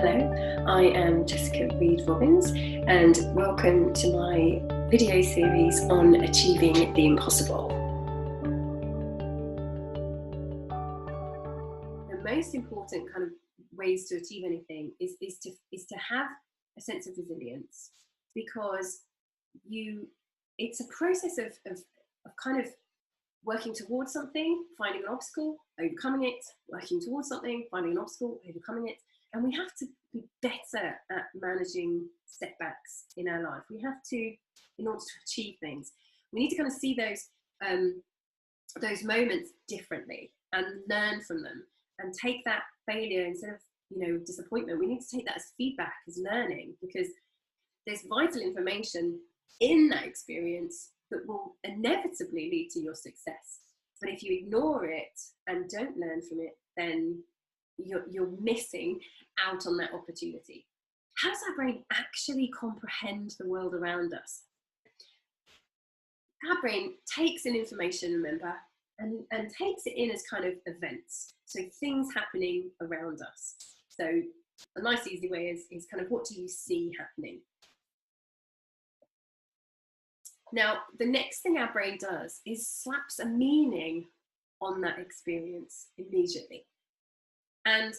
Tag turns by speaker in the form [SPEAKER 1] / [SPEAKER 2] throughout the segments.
[SPEAKER 1] Hello, I am Jessica Reed-Robbins and welcome to my video series on achieving the impossible. The most important kind of ways to achieve anything is to have a sense of resilience, because it's a process of kind of working towards something, finding an obstacle, overcoming it, working towards something, finding an obstacle, overcoming it. And we have to be better at managing setbacks in our life. We have to, in order to achieve things, we need to kind of see those moments differently and learn from them and take that failure instead of, disappointment. We need to take that as feedback, as learning, because there's vital information in that experience that will inevitably lead to your success. But if you ignore it and don't learn from it, then you're missing out on that opportunity. How does our brain actually comprehend the world around us? Our brain takes in information, remember, and takes it in as kind of events. So things happening around us. So a nice easy way is kind of, what do you see happening? Now, the next thing our brain does is slaps a meaning on that experience immediately. And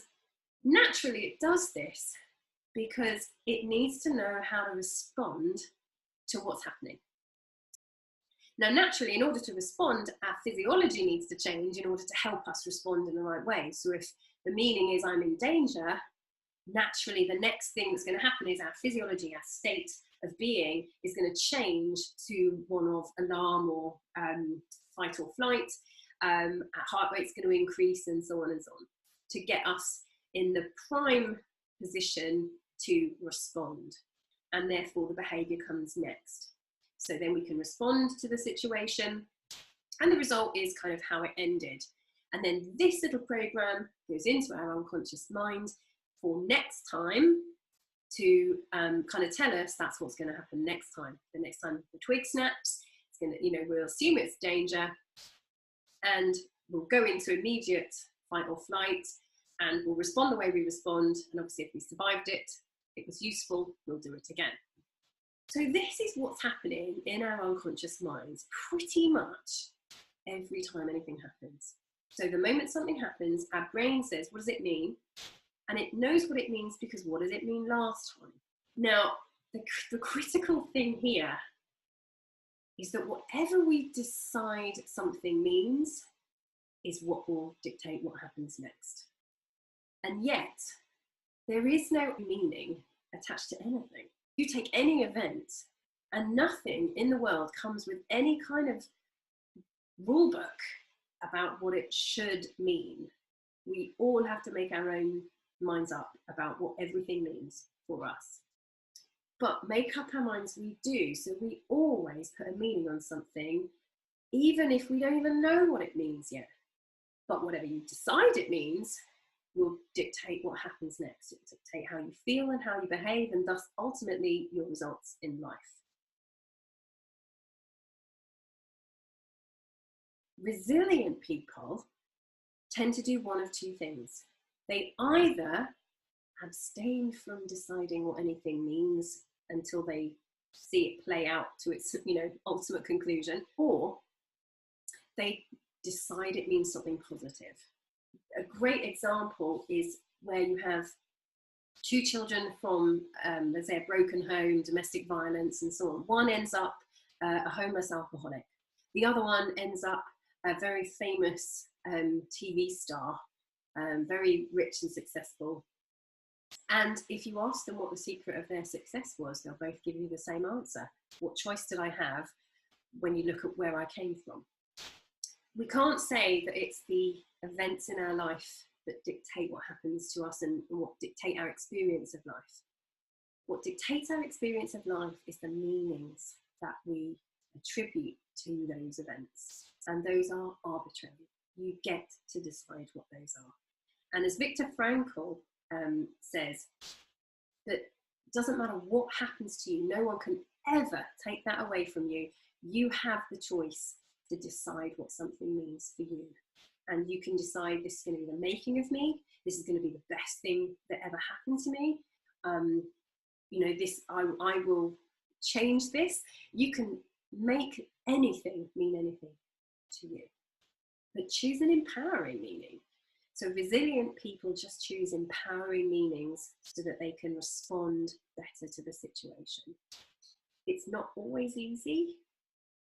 [SPEAKER 1] naturally it does this because it needs to know how to respond to what's happening. Now, naturally, in order to respond, our physiology needs to change in order to help us respond in the right way. So if the meaning is I'm in danger, naturally the next thing that's going to happen is our physiology, our state of being is going to change to one of alarm or fight or flight. Our heart rate's going to increase and so on and so on, to get us in the prime position to respond. And therefore the behavior comes next. So then we can respond to the situation, and the result is kind of how it ended. And then this little program goes into our unconscious mind for next time to kind of tell us that's what's going to happen next time. The next time the twig snaps, it's going to, we'll assume it's danger, and we'll go into immediate fight or flight, and we'll respond the way we respond. And obviously if we survived it, it was useful, we'll do it again. So this is what's happening in our unconscious minds pretty much every time anything happens. So the moment something happens, our brain says, what does it mean? And it knows what it means because what does it mean last time? Now, the critical thing here is that whatever we decide something means is what will dictate what happens next. And yet, there is no meaning attached to anything. You take any event, and nothing in the world comes with any kind of rule book about what it should mean. We all have to make our own minds up about what everything means for us. But make up our minds we do, so we always put a meaning on something, even if we don't even know what it means yet. But whatever you decide it means will dictate what happens next. It will dictate how you feel and how you behave, and thus ultimately your results in life. Resilient people tend to do one of two things. They either abstain from deciding what anything means until they see it play out to its ultimate conclusion, or they decide it means something positive. A great example is where you have two children from, let's say, a broken home, domestic violence, and so on. One ends up a homeless alcoholic. The other one ends up a very famous TV star, very rich and successful. And if you ask them what the secret of their success was, they'll both give you the same answer. What choice did I have when you look at where I came from? We can't say that it's the events in our life that dictate what happens to us and what dictate our experience of life. What dictates our experience of life is the meanings that we attribute to those events. And those are arbitrary. You get to decide what those are. And as Viktor Frankl says, that it doesn't matter what happens to you, no one can ever take that away from you. You have the choice to decide what something means for you. and you can decide this is going to be the making of me. This is going to be the best thing that ever happened to me. You know, this, I will change this. You can make anything mean anything to you, but choose an empowering meaning. So resilient people just choose empowering meanings so that they can respond better to the situation. It's not always easy,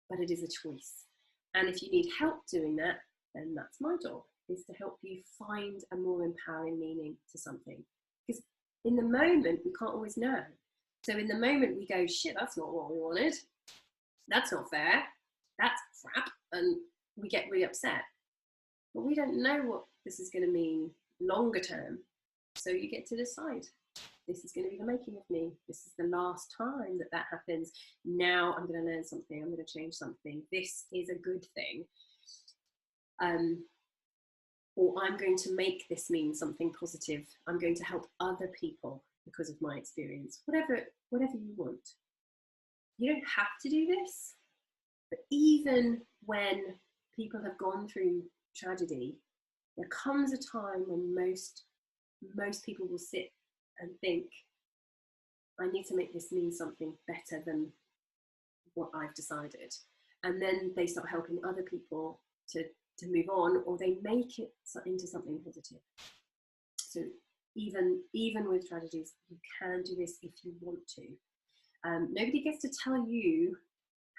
[SPEAKER 1] but it is a choice. And if you need help doing that, then that's my job, is to help you find a more empowering meaning to something. Because in the moment, we can't always know. So in the moment we go, shit, that's not what we wanted. That's not fair. That's crap. And we get really upset. But we don't know what this is going to mean longer term. So you get to decide, this is going to be the making of me. This is the last time that that happens. Now I'm going to learn something. I'm going to change something. This is a good thing. Or I'm going to make this mean something positive. I'm going to help other people because of my experience. Whatever you want. You don't have to do this. But even when people have gone through tragedy, there comes a time when most people will sit and think, I need to make this mean something better than what I've decided. And then they start helping other people to move on, or they make it into something positive. So even with tragedies, you can do this if you want to. Nobody gets to tell you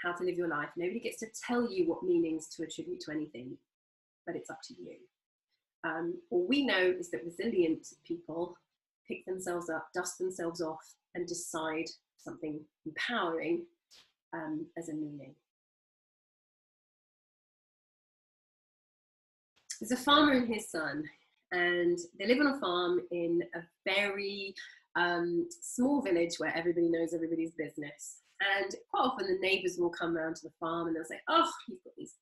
[SPEAKER 1] how to live your life. Nobody gets to tell you what meanings to attribute to anything, but it's up to you. All we know is that resilient people pick themselves up, dust themselves off, and decide something empowering as a meaning. There's a farmer and his son, and they live on a farm in a very small village where everybody knows everybody's business. And quite often the neighbours will come round to the farm and they'll say, oh, you've got this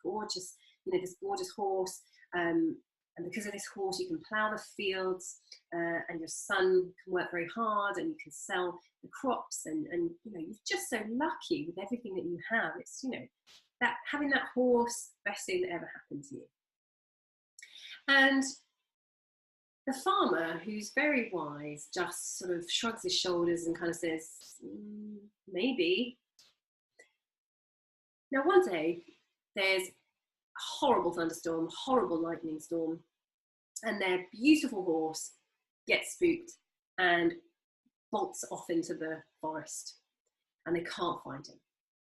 [SPEAKER 1] gorgeous horse. And because of this horse, you can plough the fields, and your son can work very hard, and you can sell the crops, and you're just so lucky with everything that you have. It's that having that horse, best thing that ever happened to you. And the farmer, who's very wise, just sort of shrugs his shoulders and kind of says, maybe. Now one day there's horrible thunderstorm, horrible lightning storm, and their beautiful horse gets spooked and bolts off into the forest, and they can't find him.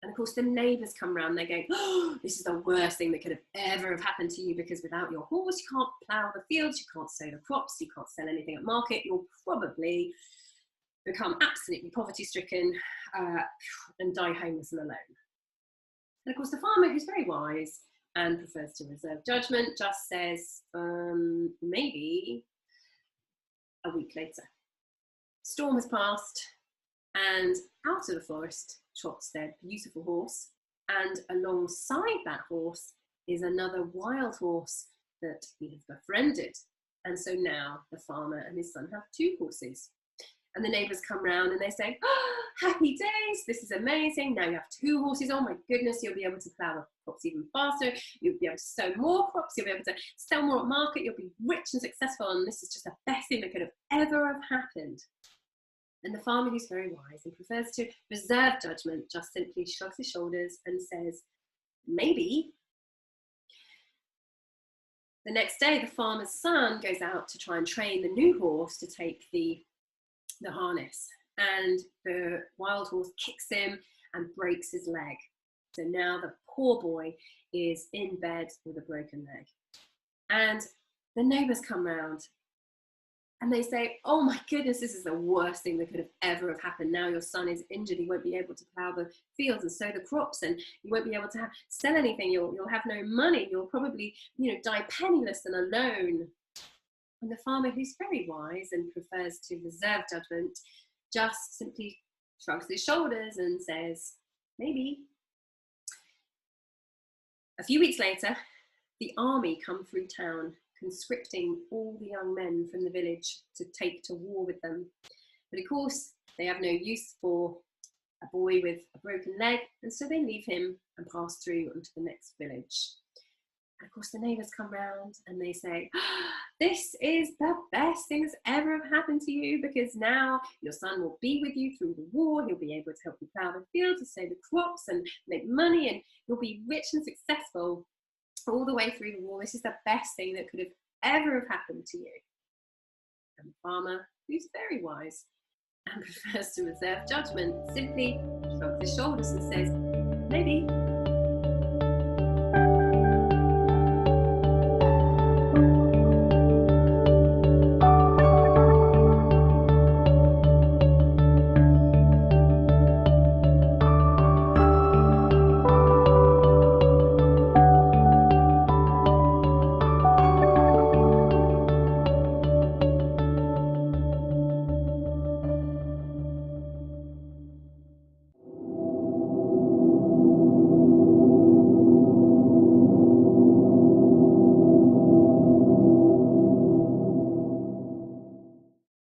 [SPEAKER 1] And of course the neighbours come round and they go, oh, this is the worst thing that could have ever have happened to you, because without your horse you can't plough the fields, you can't sow the crops, you can't sell anything at market, you'll probably become absolutely poverty stricken and die homeless and alone. And of course the farmer, who's very wise and prefers to reserve judgment, just says, maybe. A week later, storm has passed, and out of the forest trots their beautiful horse, and alongside that horse is another wild horse that he has befriended. And so now the farmer and his son have two horses. And the neighbours come round and they say, oh, happy days, this is amazing. Now you have two horses. Oh my goodness, you'll be able to plough the crops even faster. You'll be able to sow more crops. You'll be able to sell more at market. You'll be rich and successful. And this is just the best thing that could have ever have happened. And the farmer, who's very wise and prefers to reserve judgment, just simply shrugs his shoulders and says, maybe. The next day, the farmer's son goes out to try and train the new horse to take the harness, and the wild horse kicks him and breaks his leg. So now the poor boy is in bed with a broken leg. And the neighbours come round and they say, oh my goodness, this is the worst thing that could have ever have happened. Now your son is injured, he won't be able to plough the fields and sow the crops, and you won't be able to sell anything. You'll have no money. You'll probably die penniless and alone. And the farmer, who's very wise and prefers to reserve judgment, just simply shrugs his shoulders and says, maybe. A few weeks later, the army come through town, conscripting all the young men from the village to take to war with them. But of course, they have no use for a boy with a broken leg, and so they leave him and pass through onto the next village. Of course, the neighbours come round and they say, this is the best thing that's ever happened to you, because now your son will be with you through the war. He'll be able to help you plough the fields and sow the crops and make money, and you'll be rich and successful all the way through the war. This is the best thing that could have ever have happened to you. And the farmer, who's very wise and prefers to reserve judgment, simply shrugs his shoulders and says, maybe.